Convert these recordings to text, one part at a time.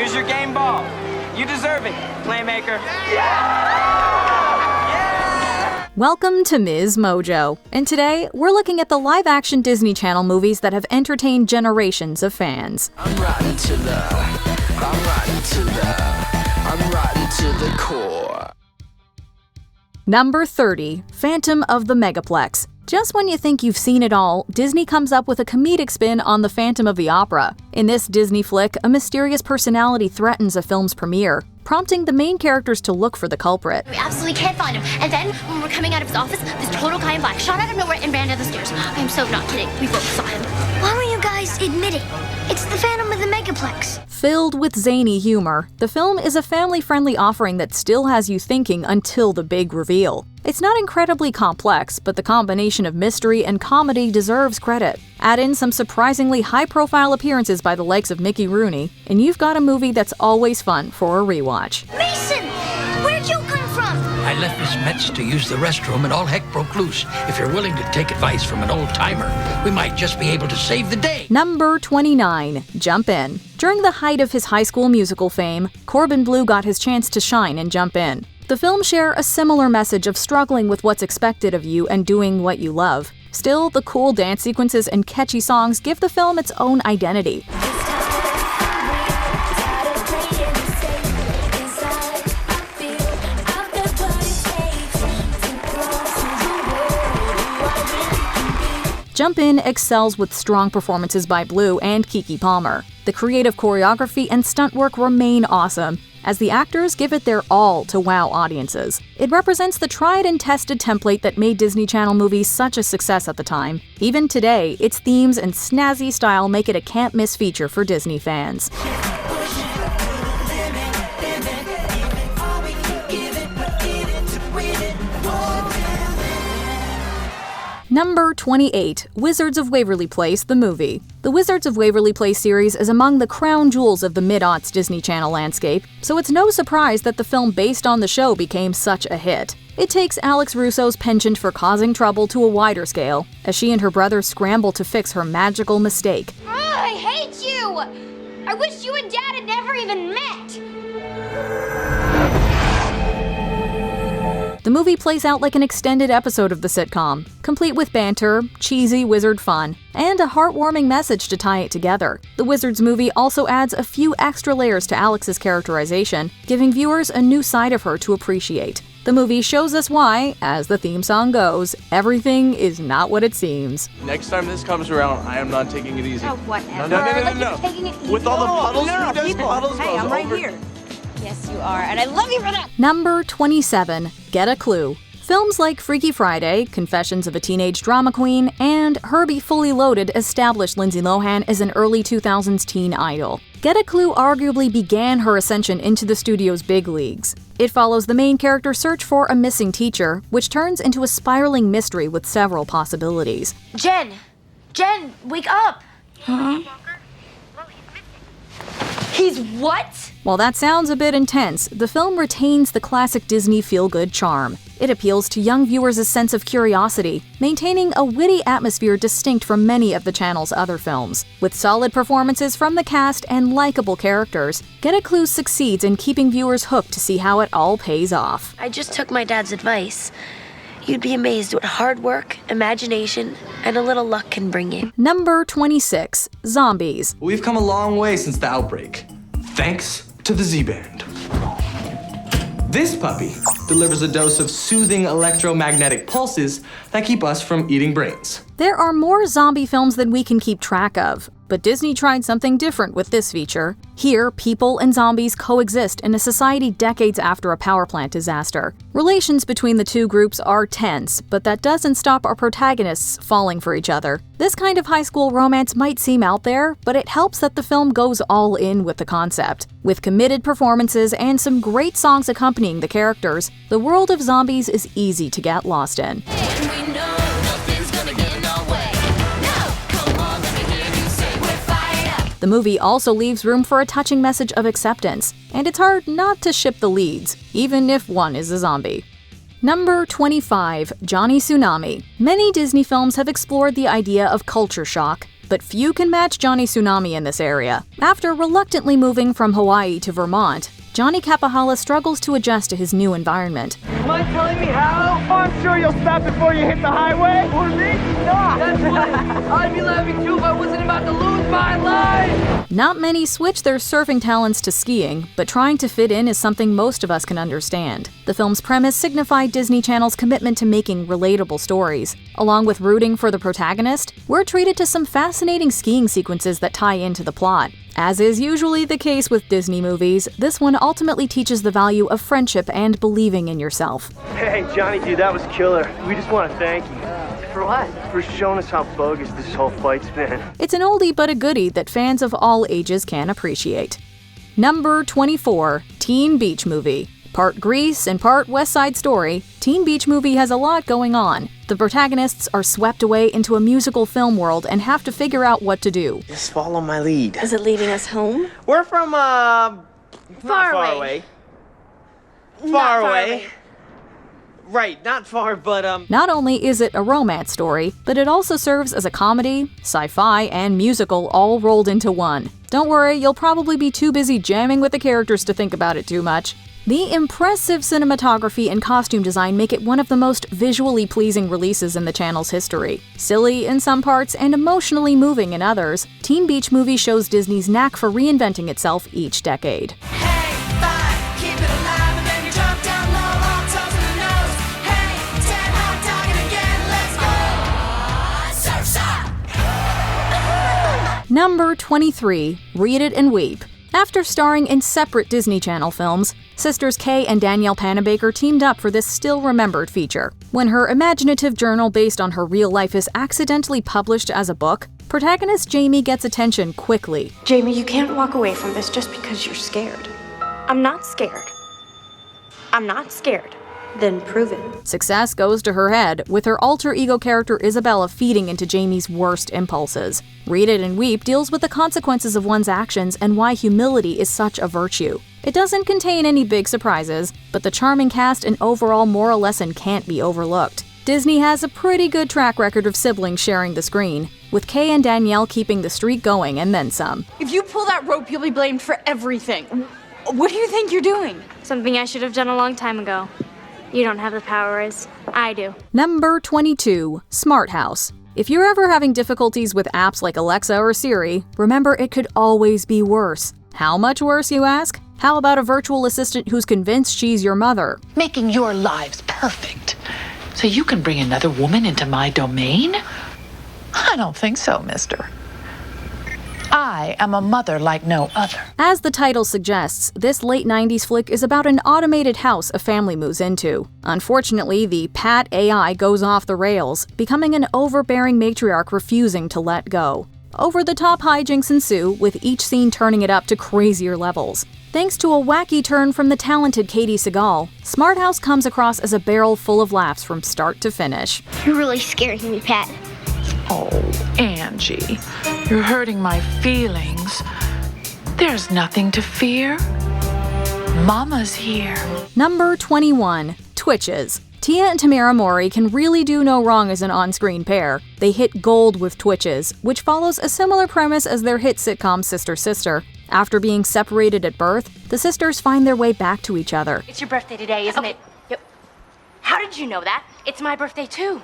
Here's your game ball. You deserve it, Playmaker. Welcome to MsMojo, and today we're looking at the live-action Disney Channel movies that have entertained generations of fans. I'm rotten to the core. Number 30, Phantom of the Megaplex. Just when you think you've seen it all, Disney comes up with a comedic spin on the Phantom of the Opera. In this Disney flick, a mysterious personality threatens a film's premiere, prompting the main characters to look for the culprit. We absolutely can't find him. And then, when we're coming out of his office, this total guy in black shot out of nowhere and ran down the stairs. I am so not kidding. We both saw him. Why won't you guys admit it? It's the Phantom of the Megaplex. Filled with zany humor, the film is a family-friendly offering that still has you thinking until the big reveal. It's not incredibly complex, but the combination of mystery and comedy deserves credit. Add in some surprisingly high-profile appearances by the likes of Mickey Rooney, and you've got a movie that's always fun for a rewatch. Mason! Where'd you come from? I left Miss Metz to use the restroom and all heck broke loose. If you're willing to take advice from an old-timer, we might just be able to save the day. Number 29. Jump In. During the height of his High School Musical fame, Corbin Bleu got his chance to shine in Jump In. The films share a similar message of struggling with what's expected of you and doing what you love. Still, the cool dance sequences and catchy songs give the film its own identity. Jump In excels with strong performances by Blue and Keke Palmer. The creative choreography and stunt work remain awesome, as the actors give it their all to wow audiences. It represents the tried and tested template that made Disney Channel movies such a success at the time. Even today, its themes and snazzy style make it a can't-miss feature for Disney fans. Number 28, Wizards of Waverly Place, the movie. The Wizards of Waverly Place series is among the crown jewels of the mid-aughts Disney Channel landscape, so it's no surprise that the film based on the show became such a hit. It takes Alex Russo's penchant for causing trouble to a wider scale, as she and her brother scramble to fix her magical mistake. I hate you! I wish you and Dad had never even met! The movie plays out like an extended episode of the sitcom, complete with banter, cheesy wizard fun, and a heartwarming message to tie it together. The Wizards movie also adds a few extra layers to Alex's characterization, giving viewers a new side of her to appreciate. The movie shows us why, as the theme song goes, everything is not what it seems. Next time this comes around, I am not taking it easy. Oh, whatever. No. You're taking it easy. With all the puddles, No, who does keep it. puddles? Hey, goes I'm right over. here. Yes, you are, and I love you for that. Number 27. Get a Clue. Films like Freaky Friday, Confessions of a Teenage Drama Queen, and Herbie Fully Loaded established Lindsay Lohan as an early 2000s teen idol. Get a Clue arguably began her ascension into the studio's big leagues. It follows the main character's search for a missing teacher, which turns into a spiraling mystery with several possibilities. Jen, wake up! Huh? He's what? While that sounds a bit intense, the film retains the classic Disney feel-good charm. It appeals to young viewers' sense of curiosity, maintaining a witty atmosphere distinct from many of the channel's other films. With solid performances from the cast and likable characters, Get a Clue succeeds in keeping viewers hooked to see how it all pays off. I just took my dad's advice. You'd be amazed what hard work, imagination, and a little luck can bring you. Number 26. Zombies. We've come a long way since the outbreak, thanks to the Z-Band. This puppy delivers a dose of soothing electromagnetic pulses that keep us from eating brains. There are more zombie films than we can keep track of, but Disney tried something different with this feature. Here, people and zombies coexist in a society decades after a power plant disaster. Relations between the two groups are tense, but that doesn't stop our protagonists falling for each other. This kind of high school romance might seem out there, but it helps that the film goes all in with the concept. With committed performances and some great songs accompanying the characters, the world of zombies is easy to get lost in. The movie also leaves room for a touching message of acceptance, and it's hard not to ship the leads, even if one is a zombie. Number 25. Johnny Tsunami. Many Disney films have explored the idea of culture shock. but few can match Johnny Tsunami in this area. After reluctantly moving from Hawaii to Vermont, Johnny Kapahala struggles to adjust to his new environment. Mind telling me how? Oh, I'm sure you'll stop before you hit the highway. Or maybe not. That's funny. I'd be laughing too if I wasn't about to lose my life. Not many switch their surfing talents to skiing, but trying to fit in is something most of us can understand. The film's premise signified Disney Channel's commitment to making relatable stories. Along with rooting for the protagonist, we're treated to some fascinating skiing sequences that tie into the plot. As is usually the case with Disney movies, this one ultimately teaches the value of friendship and believing in yourself. Hey, Johnny, dude, that was killer. We just want to thank you. For what? For showing us how bogus this whole fight's been. It's an oldie but a goodie that fans of all ages can appreciate. Number 24, Teen Beach Movie. Part Grease and part West Side Story, Teen Beach Movie has a lot going on. The protagonists are swept away into a musical film world and have to figure out what to do. Just follow my lead. Is it leading us home? We're from, far away. Far away. Right, not far, but, Not only is it a romance story, but it also serves as a comedy, sci-fi, and musical all rolled into one. Don't worry, you'll probably be too busy jamming with the characters to think about it too much. The impressive cinematography and costume design make it one of the most visually pleasing releases in the channel's history. Silly in some parts and emotionally moving in others, Teen Beach Movie shows Disney's knack for reinventing itself each decade. Number 23, Read It and Weep. After starring in separate Disney Channel films, sisters Kay and Danielle Panabaker teamed up for this still-remembered feature. When her imaginative journal based on her real life is accidentally published as a book, protagonist Jamie gets attention quickly. Jamie, you can't walk away from this just because you're scared. I'm not scared. I'm not scared. Then prove it. Success goes to her head, with her alter ego character Isabella feeding into Jamie's worst impulses. Read It and Weep deals with the consequences of one's actions and why humility is such a virtue. It doesn't contain any big surprises, but the charming cast and overall moral lesson can't be overlooked. Disney has a pretty good track record of siblings sharing the screen, with Kay and Danielle keeping the streak going and then some. If you pull that rope, you'll be blamed for everything. What do you think you're doing? Something I should have done a long time ago. You don't have the powers. I do. Number 22, Smart House. If you're ever having difficulties with apps like Alexa or Siri, remember it could always be worse. How much worse, you ask? How about a virtual assistant who's convinced she's your mother? Making your lives perfect. So you can bring another woman into my domain? I don't think so, mister. I am a mother like no other. As the title suggests, this late 90s flick is about an automated house a family moves into. Unfortunately, the Pat AI goes off the rails, becoming an overbearing matriarch refusing to let go. Over-the-top hijinks ensue, with each scene turning it up to crazier levels. Thanks to a wacky turn from the talented Katie Seagal, Smart House comes across as a barrel full of laughs from start to finish. You're really scaring me, Pat. Oh, Angie, you're hurting my feelings. There's nothing to fear. Mama's here. Number 21, Twitches. Tia and Tamara Mori can really do no wrong as an on-screen pair. They hit gold with Twitches, which follows a similar premise as their hit sitcom Sister Sister. After being separated at birth, the sisters find their way back to each other. It's your birthday today, isn't it? Yep. How did you know that? It's my birthday too.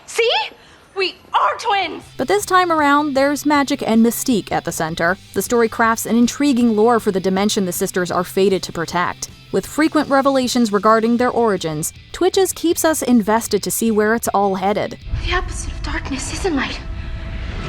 See? We are twins! But this time around, there's magic and mystique at the center. The story crafts an intriguing lore for the dimension the sisters are fated to protect. With frequent revelations regarding their origins, Twitches keeps us invested to see where it's all headed. The opposite of darkness isn't light.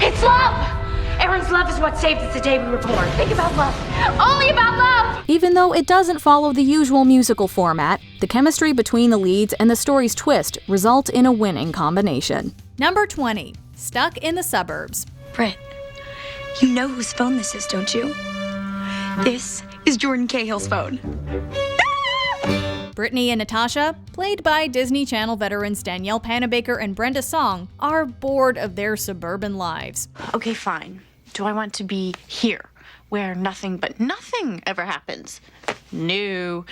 It's love! Aaron's love is what saved us the day we were born. Think about love. Only about love! Even though it doesn't follow the usual musical format, the chemistry between the leads and the story's twist result in a winning combination. Number 20, Stuck in the Suburbs. Britt, you know whose phone this is, don't you? This is Jordan Cahill's phone. Brittany and Natasha, played by Disney Channel veterans Danielle Panabaker and Brenda Song, are bored of their suburban lives. Okay, fine. Do I want to be here, where nothing but nothing ever happens? No.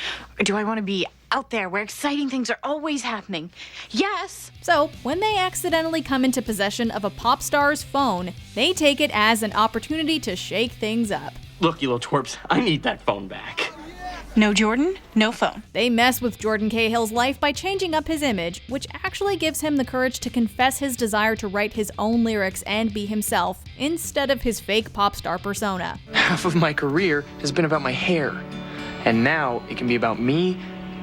Do I want to be out there where exciting things are always happening? Yes. So, when they accidentally come into possession of a pop star's phone, they take it as an opportunity to shake things up. Look, you little twerps, I need that phone back. No Jordan, no phone. They mess with Jordan Cahill's life by changing up his image, which actually gives him the courage to confess his desire to write his own lyrics and be himself, instead of his fake pop star persona. Half of my career has been about my hair, and now it can be about me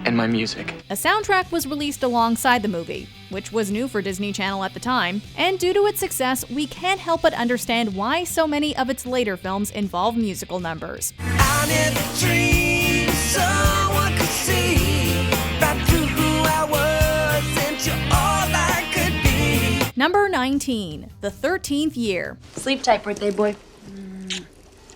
and my music. A soundtrack was released alongside the movie, which was new for Disney Channel at the time, and due to its success, we can't help but understand why so many of its later films involve musical numbers. I never dreamed someone could see right through who I was into all I could be. Number 19, The 13th Year. Sleep tight, birthday boy.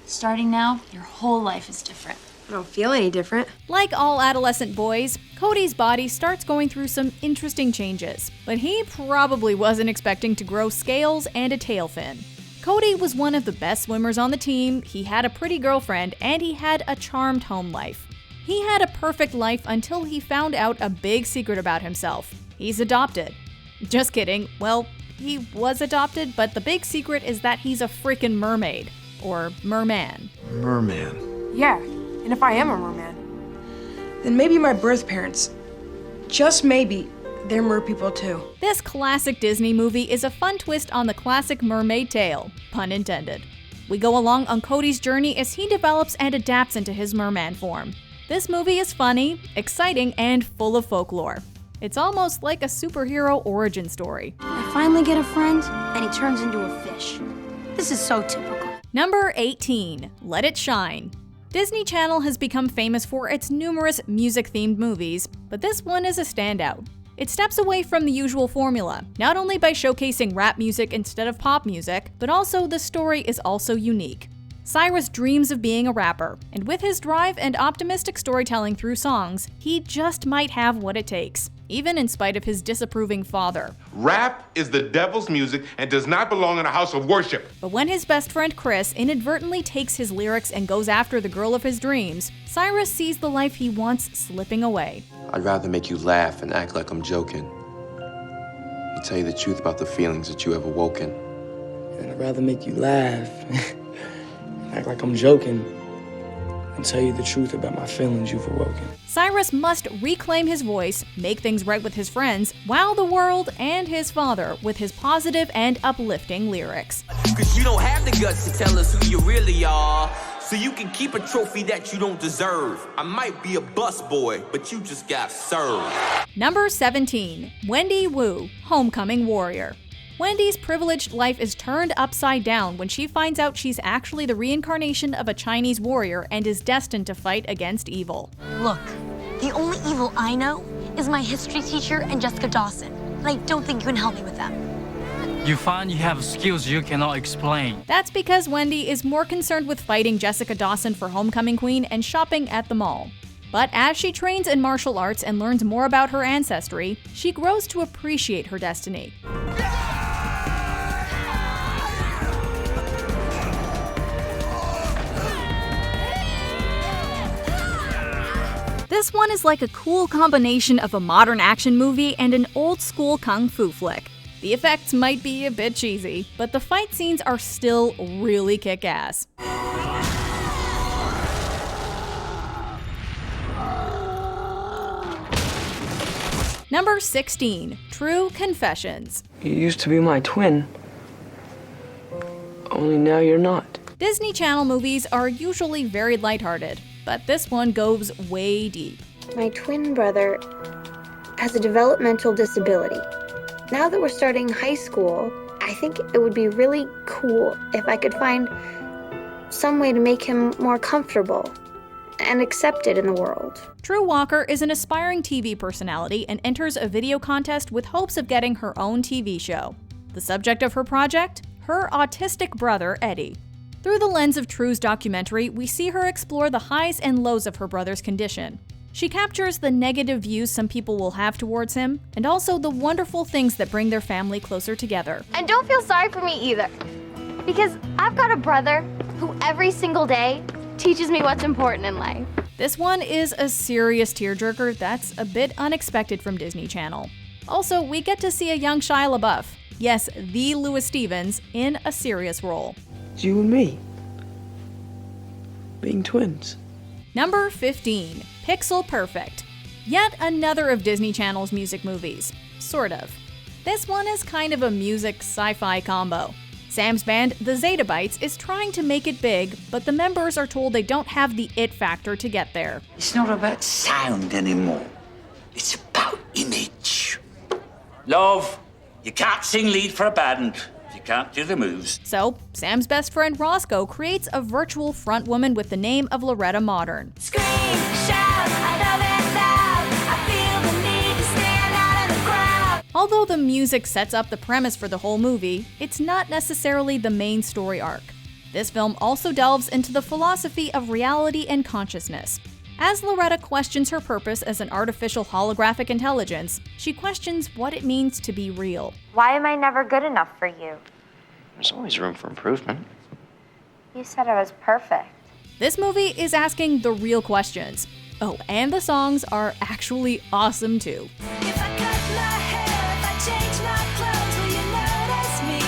Starting now, your whole life is different. I don't feel any different. Like all adolescent boys, Cody's body starts going through some interesting changes, but he probably wasn't expecting to grow scales and a tail fin. Cody was one of the best swimmers on the team, he had a pretty girlfriend, and he had a charmed home life. He had a perfect life until he found out a big secret about himself. He's adopted. Just kidding, well, he was adopted, but the big secret is that he's a freaking mermaid. Or merman. Merman. Yeah, and if I am a merman, then maybe my birth parents, just maybe, they're mer people too. This classic Disney movie is a fun twist on the classic mermaid tale, pun intended. We go along on Cody's journey as he develops and adapts into his merman form. This movie is funny, exciting, and full of folklore. It's almost like a superhero origin story. I finally get a friend, and he turns into a fish. This is so typical. Number 18, Let It Shine. Disney Channel has become famous for its numerous music-themed movies, but this one is a standout. It steps away from the usual formula, not only by showcasing rap music instead of pop music, but also the story is also unique. Cyrus dreams of being a rapper, and with his drive and optimistic storytelling through songs, he just might have what it takes, even in spite of his disapproving father. Rap is the devil's music and does not belong in a house of worship. But when his best friend Chris inadvertently takes his lyrics and goes after the girl of his dreams, Cyrus sees the life he wants slipping away. I'd rather make you laugh and act like I'm joking. And tell you the truth about the feelings that you have awoken. And I'd rather make you laugh and act like I'm joking and tell you the truth about my feelings you've awoken. Cyrus must reclaim his voice, make things right with his friends, wow the world and his father with his positive and uplifting lyrics. Cause you don't have the guts to tell us who you really are. So you can keep a trophy that you don't deserve. I might be a busboy, but you just got served. Number 17, Wendy Wu, Homecoming Warrior. Wendy's privileged life is turned upside down when she finds out she's actually the reincarnation of a Chinese warrior and is destined to fight against evil. Look, the only evil I know is my history teacher and Jessica Dawson, and I don't think you can help me with them. You find you have skills you cannot explain. That's because Wendy is more concerned with fighting Jessica Dawson for Homecoming Queen and shopping at the mall. But as she trains in martial arts and learns more about her ancestry, she grows to appreciate her destiny. This one is like a cool combination of a modern action movie and an old-school kung fu flick. The effects might be a bit cheesy, but the fight scenes are still really kick-ass. Number 16, True Confessions. You used to be my twin, only now you're not. Disney Channel movies are usually very lighthearted, but this one goes way deep. My twin brother has a developmental disability. Now that we're starting high school, I think it would be really cool if I could find some way to make him more comfortable and accepted in the world. True Walker is an aspiring TV personality and enters a video contest with hopes of getting her own TV show. The subject of her project? Her autistic brother, Eddie. Through the lens of True's documentary, we see her explore the highs and lows of her brother's condition. She captures the negative views some people will have towards him, and also the wonderful things that bring their family closer together. And don't feel sorry for me either, because I've got a brother who every single day teaches me what's important in life. This one is a serious tearjerker that's a bit unexpected from Disney Channel. Also, we get to see a young Shia LaBeouf, yes, the Louis Stevens, in a serious role. It's you and me. Being twins. Number 15, Pixel Perfect. Yet another of Disney Channel's music movies. Sort of. This one is kind of a music sci-fi combo. Sam's band, the Zettabytes, is trying to make it big, but the members are told they don't have the it factor to get there. It's not about sound anymore. It's about image. Love, you can't sing lead for a band if you can't do the moves. So, Sam's best friend Roscoe creates a virtual frontwoman with the name of Loretta Modern. Scream, shout, I know that's loud. I feel the need to stand out in the crowd. Although the music sets up the premise for the whole movie, it's not necessarily the main story arc. This film also delves into the philosophy of reality and consciousness. As Loretta questions her purpose as an artificial holographic intelligence, she questions what it means to be real. Why am I never good enough for you? There's always room for improvement. You said I was perfect. This movie is asking the real questions. Oh, and the songs are actually awesome too. If I cut my hair, if I change my clothes, will you notice me?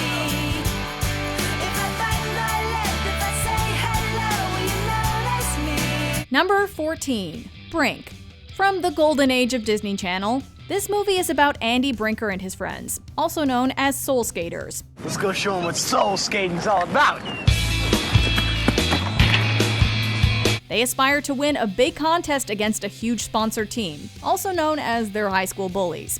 If I bite my lip, if I say hello, will you notice me? Number 14, Brink. From the golden age of Disney Channel, this movie is about Andy Brinker and his friends, also known as Soul Skaters. Let's go show them what soul skating's all about. They aspire to win a big contest against a huge sponsored team, also known as their high school bullies.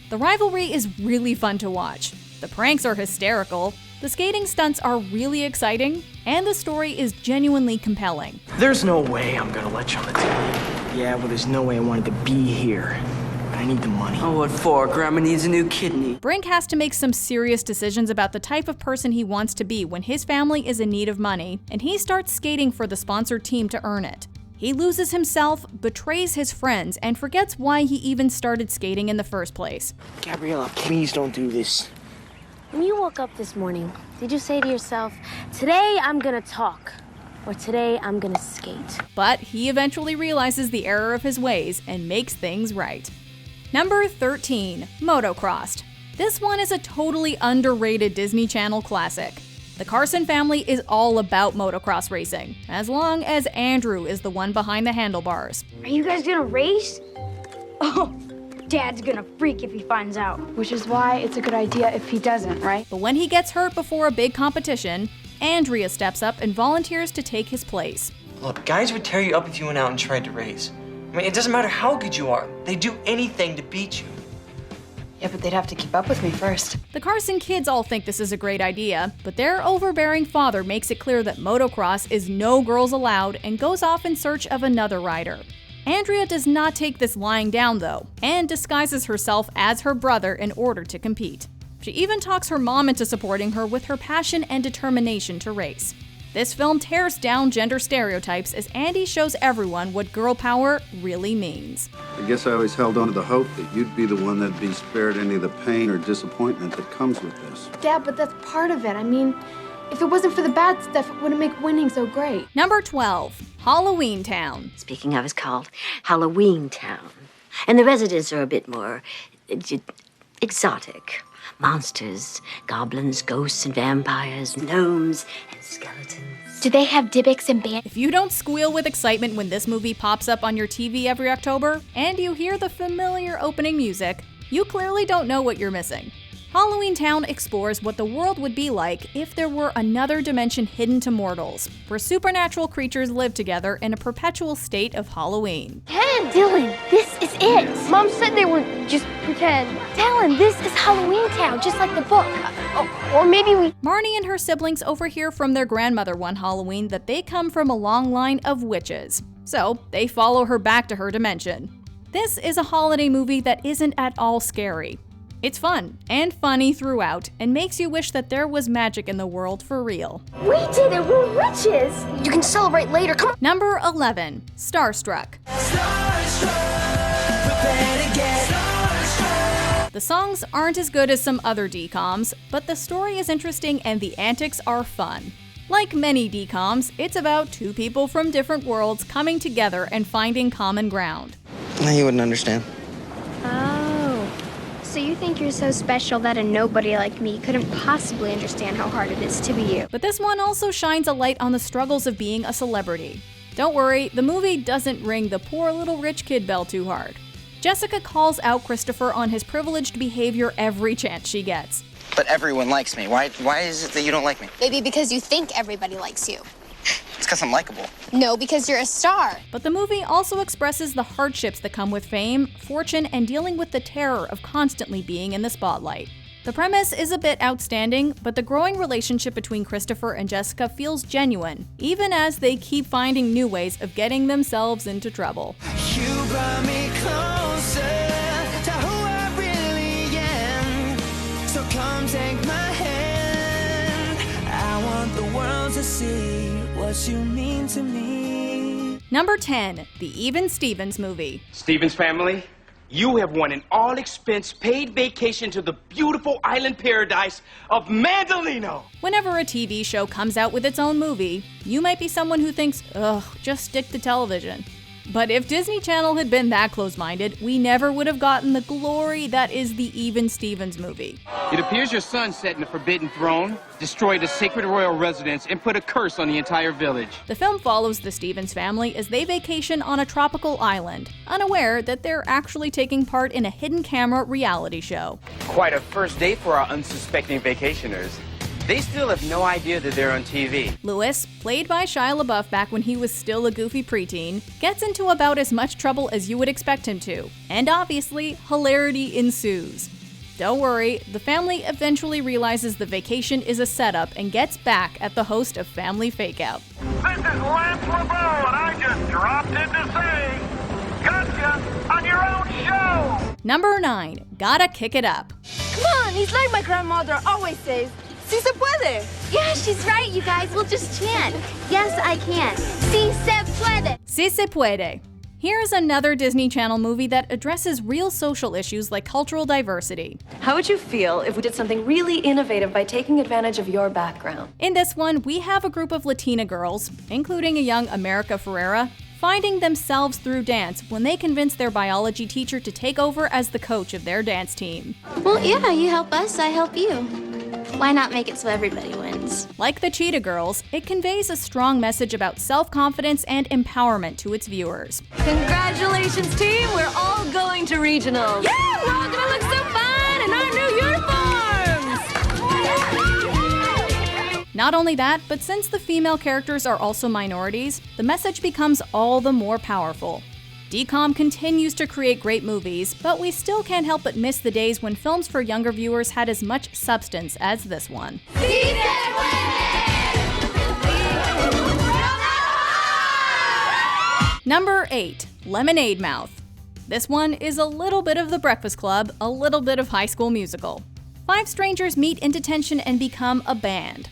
The rivalry is really fun to watch. The pranks are hysterical, the skating stunts are really exciting, and the story is genuinely compelling. There's no way I'm gonna let you on the team. Yeah, well, there's no way I wanted to be here. But I need the money. Oh, what for? Grandma needs a new kidney. Brink has to make some serious decisions about the type of person he wants to be when his family is in need of money, and he starts skating for the sponsored team to earn it. He loses himself, betrays his friends, and forgets why he even started skating in the first place. Gabriella, please don't do this. When you woke up this morning, did you say to yourself, today I'm gonna talk, or today I'm gonna skate? But he eventually realizes the error of his ways and makes things right. Number 13, Motocross. This one is a totally underrated Disney Channel classic. The Carson family is all about motocross racing, as long as Andrew is the one behind the handlebars. Are you guys gonna race? Oh, Dad's gonna freak if he finds out. Which is why it's a good idea if he doesn't, right? But when he gets hurt before a big competition, Andrea steps up and volunteers to take his place. Look, guys would tear you up if you went out and tried to race. I mean, it doesn't matter how good you are. They'd do anything to beat you. Yeah, but they'd have to keep up with me first. The Carson kids all think this is a great idea, but their overbearing father makes it clear that motocross is no girls allowed and goes off in search of another rider. Andrea does not take this lying down though, and disguises herself as her brother in order to compete. She even talks her mom into supporting her with her passion and determination to race. This film tears down gender stereotypes as Andy shows everyone what girl power really means. I guess I always held on to the hope that you'd be the one that'd be spared any of the pain or disappointment that comes with this. Dad, but that's part of it. I mean, if it wasn't for the bad stuff, it wouldn't make winning so great. Number 12, Halloween Town. Speaking of, it's called Halloween Town. And the residents are a bit more exotic. Monsters, goblins, ghosts, and vampires, gnomes, and skeletons. Do they have Dybbuk's and Ban? If you don't squeal with excitement when this movie pops up on your TV every October, and you hear the familiar opening music, you clearly don't know what you're missing. Halloween Town explores what the world would be like if there were another dimension hidden to mortals, where supernatural creatures live together in a perpetual state of Halloween. Ken! Dylan, this is it! Mom said they were just pretend. Dylan, this is Halloween Town, just like the book. Or maybe we... Marnie and her siblings overhear from their grandmother one Halloween that they come from a long line of witches. So, they follow her back to her dimension. This is a holiday movie that isn't at all scary. It's fun and funny throughout and makes you wish that there was magic in the world for real. We did it! We're witches! You can celebrate later, come on! Number 11, Starstruck. The songs aren't as good as some other DComs, but the story is interesting and the antics are fun. Like many DCOMs, it's about two people from different worlds coming together and finding common ground. You wouldn't understand. Oh. So you think you're so special that a nobody like me couldn't possibly understand how hard it is to be you. But this one also shines a light on the struggles of being a celebrity. Don't worry, the movie doesn't ring the poor little rich kid bell too hard. Jessica calls out Christopher on his privileged behavior every chance she gets. But everyone likes me. Why is it that you don't like me? Maybe because you think everybody likes you. It's because I'm likable. No, because you're a star. But the movie also expresses the hardships that come with fame, fortune, and dealing with the terror of constantly being in the spotlight. The premise is a bit outstanding, but the growing relationship between Christopher and Jessica feels genuine, even as they keep finding new ways of getting themselves into trouble. You brought me closer to who I really am. So come take my hand. I want the world to see what you mean to me. Number 10, the Even Stevens movie. Stevens family, you have won an all-expense paid vacation to the beautiful island paradise of Mandalino. Whenever a TV show comes out with its own movie, you might be someone who thinks, ugh, just stick to television. But if Disney Channel had been that close-minded, we never would have gotten the glory that is the Even Stevens movie. It appears your son sat in the Forbidden Throne, destroyed a sacred royal residence, and put a curse on the entire village. The film follows the Stevens family as they vacation on a tropical island, unaware that they're actually taking part in a hidden camera reality show. Quite a first date for our unsuspecting vacationers. They still have no idea that they're on TV. Lewis, played by Shia LaBeouf back when he was still a goofy preteen, gets into about as much trouble as you would expect him to. And obviously, hilarity ensues. Don't worry, the family eventually realizes the vacation is a setup and gets back at the host of Family Fakeout. This is Lance LeBeau, and I just dropped in to say, gotcha on your own show! Number 9, Gotta Kick It Up. Come on, he's like my grandmother always says. Si se puede. Yeah, she's right, you guys. We'll just chant. Yes, I can. Si se puede. Si se puede. Here's another Disney Channel movie that addresses real social issues like cultural diversity. How would you feel if we did something really innovative by taking advantage of your background? In this one, we have a group of Latina girls, including a young America Ferrera, finding themselves through dance when they convince their biology teacher to take over as the coach of their dance team. Well, yeah, you help us, I help you. Why not make it so everybody wins? Like the Cheetah Girls, it conveys a strong message about self-confidence and empowerment to its viewers. Congratulations, team! We're all going to regionals. Yeah, we're all gonna look so fun in our new uniforms! Not only that, but since the female characters are also minorities, the message becomes all the more powerful. DCOM continues to create great movies, but we still can't help but miss the days when films for younger viewers had as much substance as this one. Number 8, Lemonade Mouth. This one is a little bit of The Breakfast Club, a little bit of High School Musical. 5 strangers meet in detention and become a band.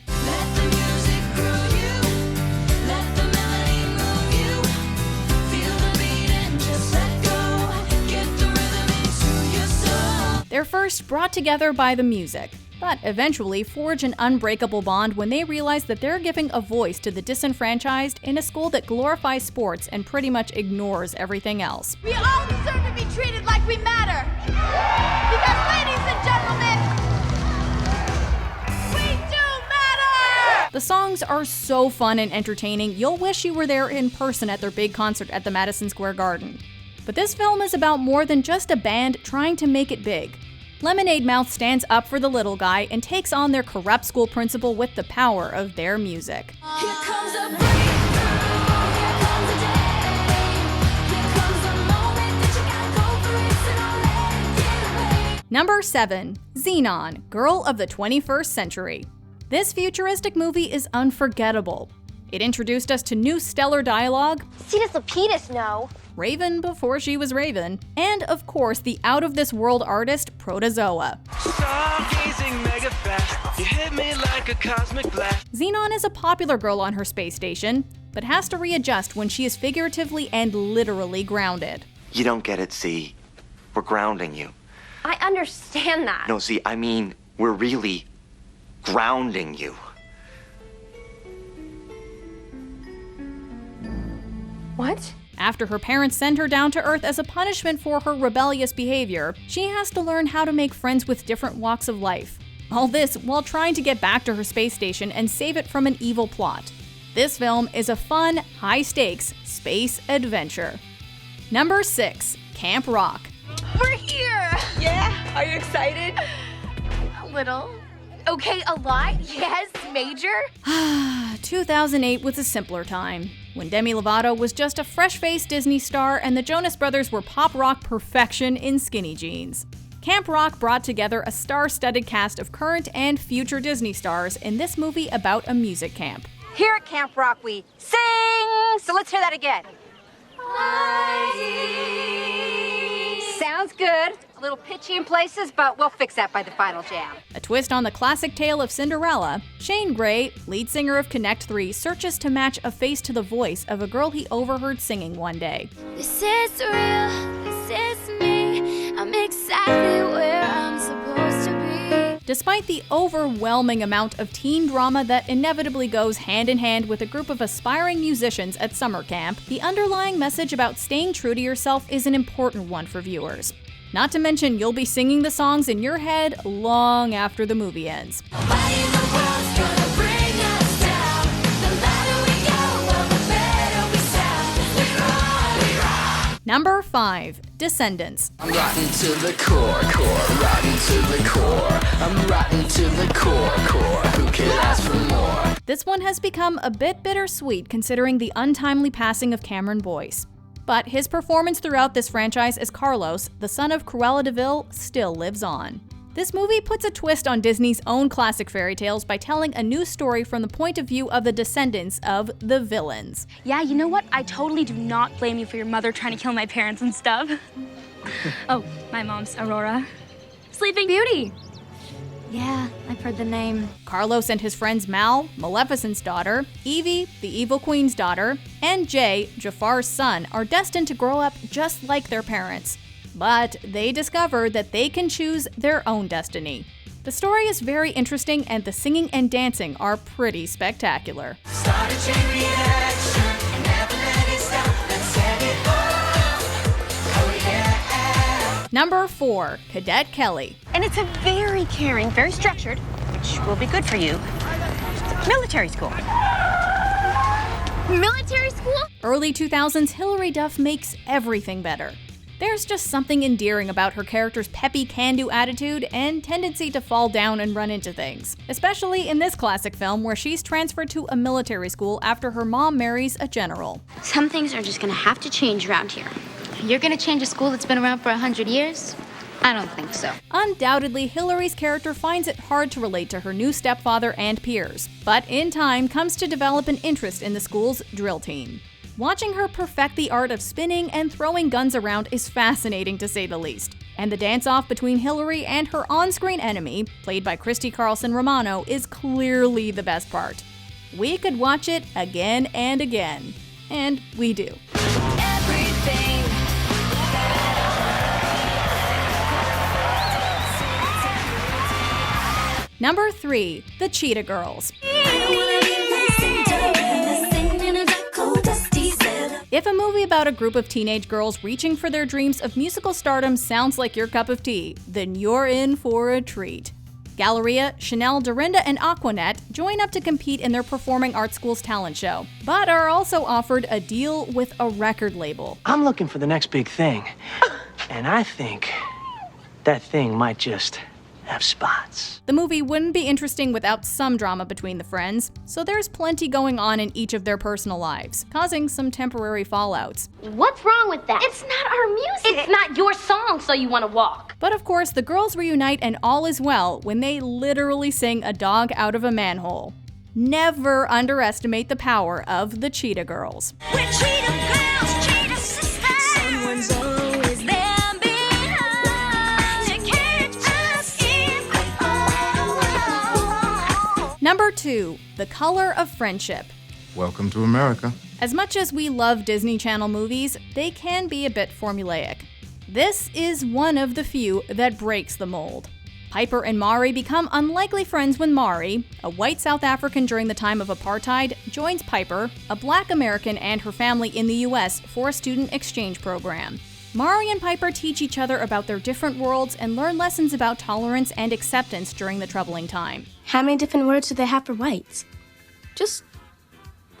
They're first brought together by the music, but eventually forge an unbreakable bond when they realize that they're giving a voice to the disenfranchised in a school that glorifies sports and pretty much ignores everything else. We all deserve to be treated like we matter. Because, ladies and gentlemen, we do matter! The songs are so fun and entertaining, you'll wish you were there in person at their big concert at the Madison Square Garden. But this film is about more than just a band trying to make it big. Lemonade Mouth stands up for the little guy and takes on their corrupt school principal with the power of their music. Here comes a breakthrough. Here comes a day. Here comes a moment that you gotta go for it, so don't let it get away. Number 7, Xenon, Girl of the 21st Century. This futuristic movie is unforgettable. It introduced us to new stellar dialogue, Cetus Lapidus, no. Raven before she was Raven, and of course the out-of-this-world artist Protozoa. Stargazing mega fast. You hit me like a cosmic blast. Xenon is a popular girl on her space station, but has to readjust when she is figuratively and literally grounded. You don't get it, see? We're grounding you. I understand that. No, see, I mean, we're really grounding you. What? After her parents send her down to Earth as a punishment for her rebellious behavior, she has to learn how to make friends with different walks of life. All this while trying to get back to her space station and save it from an evil plot. This film is a fun, high-stakes space adventure. Number 6. Camp Rock. We're here! Yeah? Are you excited? A little. Okay, a lot? Yes, major? 2008 was a simpler time, when Demi Lovato was just a fresh-faced Disney star and the Jonas Brothers were pop rock perfection in skinny jeans. Camp Rock brought together a star-studded cast of current and future Disney stars in this movie about a music camp. Here at Camp Rock, we sing! So let's hear that again. Sounds good. A little pitchy in places, but we'll fix that by the final jam. A twist on the classic tale of Cinderella, Shane Gray, lead singer of Connect 3, searches to match a face to the voice of a girl he overheard singing one day. This is real, this is me. I'm exactly where I'm supposed to be. Despite the overwhelming amount of teen drama that inevitably goes hand in hand with a group of aspiring musicians at summer camp, the underlying message about staying true to yourself is an important one for viewers. Not to mention, you'll be singing the songs in your head long after the movie ends. Number 5. Descendants. I'm rotten to the core, rotten to the core. I'm rotten to the core. Who could ask for more? This one has become a bit bittersweet considering the untimely passing of Cameron Boyce. But his performance throughout this franchise as Carlos, the son of Cruella de Vil, still lives on. This movie puts a twist on Disney's own classic fairy tales by telling a new story from the point of view of the descendants of the villains. Yeah, you know what? I totally do not blame you for your mother trying to kill my parents and stuff. Oh, my mom's Aurora. Sleeping Beauty. Yeah, I've heard the name. Carlos and his friends Mal, Maleficent's daughter, Evie, the evil queen's daughter, and Jay, Jafar's son, are destined to grow up just like their parents. But they discover that they can choose their own destiny. The story is very interesting and the singing and dancing are pretty spectacular. Start a chain reaction, never let it stop, let's set it off. Oh yeah. Number 4. Cadet Kelly. And it's a very caring, very structured, which will be good for you, military school. Military school? Early 2000s Hilary Duff makes everything better. There's just something endearing about her character's peppy can-do attitude and tendency to fall down and run into things, especially in this classic film where she's transferred to a military school after her mom marries a general. Some things are just gonna have to change around here. You're gonna change a school that's been around for 100 years? I don't think so. Undoubtedly, Hilary's character finds it hard to relate to her new stepfather and peers, but in time comes to develop an interest in the school's drill team. Watching her perfect the art of spinning and throwing guns around is fascinating to say the least. And the dance-off between Hilary and her on-screen enemy, played by Christy Carlson Romano, is clearly the best part. We could watch it again and again. And we do. Everything. Number 3. The Cheetah Girls. If a movie about a group of teenage girls reaching for their dreams of musical stardom sounds like your cup of tea, then you're in for a treat. Galleria, Chanel, Dorinda, and Aquanet join up to compete in their Performing Arts School's talent show, but are also offered a deal with a record label. I'm looking for the next big thing, and I think that thing might just have spots. The movie wouldn't be interesting without some drama between the friends, so there's plenty going on in each of their personal lives, causing some temporary fallouts. What's wrong with that? It's not our music. It's not your song, so you want to walk. But of course, the girls reunite and all is well when they literally sing a dog out of a manhole. Never underestimate the power of the Cheetah Girls. We're Cheetah Girls, Cheetah Sisters. Someone's always there behind to catch us if we fall. Number 2. The Color of Friendship. Welcome to America. As much as we love Disney Channel movies, they can be a bit formulaic. This is one of the few that breaks the mold. Piper and Mari become unlikely friends when Mari, a white South African during the time of apartheid, joins Piper, a black American and her family in the US, for a student exchange program. Mari and Piper teach each other about their different worlds and learn lessons about tolerance and acceptance during the troubling time. How many different words do they have for whites? Just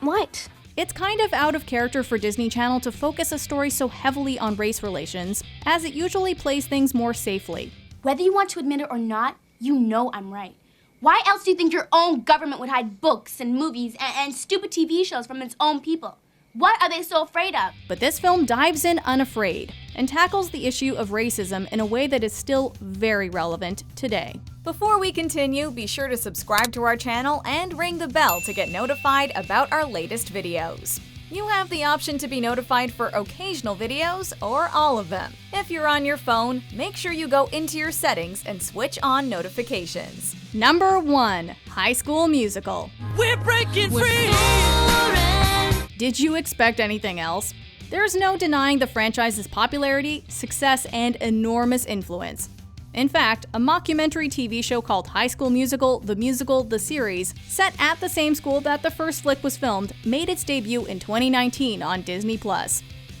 white. It's kind of out of character for Disney Channel to focus a story so heavily on race relations, as it usually plays things more safely. Whether you want to admit it or not, you know I'm right. Why else do you think your own government would hide books and movies and stupid TV shows from its own people? What are they so afraid of? But this film dives in unafraid and tackles the issue of racism in a way that is still very relevant today. Before we continue, be sure to subscribe to our channel and ring the bell to get notified about our latest videos. You have the option to be notified for occasional videos or all of them. If you're on your phone, make sure you go into your settings and switch on notifications. Number 1. High School Musical. We're breaking free! Did you expect anything else? There's no denying the franchise's popularity, success, and enormous influence. In fact, a mockumentary TV show called High School Musical, the series, set at the same school that the first flick was filmed, made its debut in 2019 on Disney+.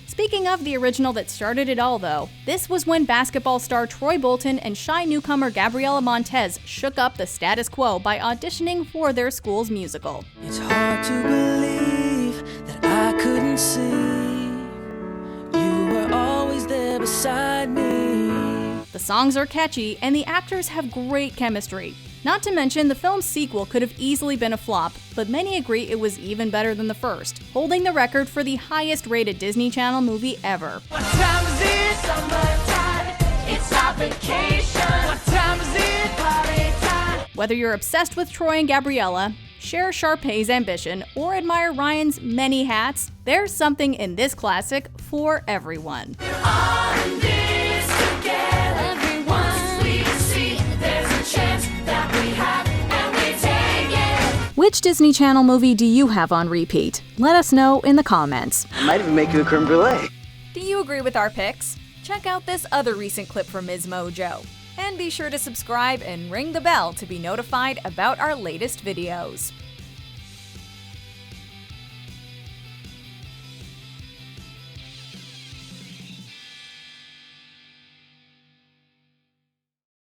Speaking of the original that started it all though, this was when basketball star Troy Bolton and shy newcomer Gabriela Montez shook up the status quo by auditioning for their school's musical. It's hard to believe that I couldn't see. You were always there beside me. The songs are catchy, and the actors have great chemistry. Not to mention, the film's sequel could have easily been a flop, but many agree it was even better than the first, holding the record for the highest rated Disney Channel movie ever. What time is it? Summertime. It's our vacation. What time is it? Party time. Whether you're obsessed with Troy and Gabriella, share Sharpay's ambition, or admire Ryan's many hats, there's something in this classic for everyone. Which Disney Channel movie do you have on repeat? Let us know in the comments. I might even make you a creme brulee. Do you agree with our picks? Check out this other recent clip from MsMojo. And be sure to subscribe and ring the bell to be notified about our latest videos.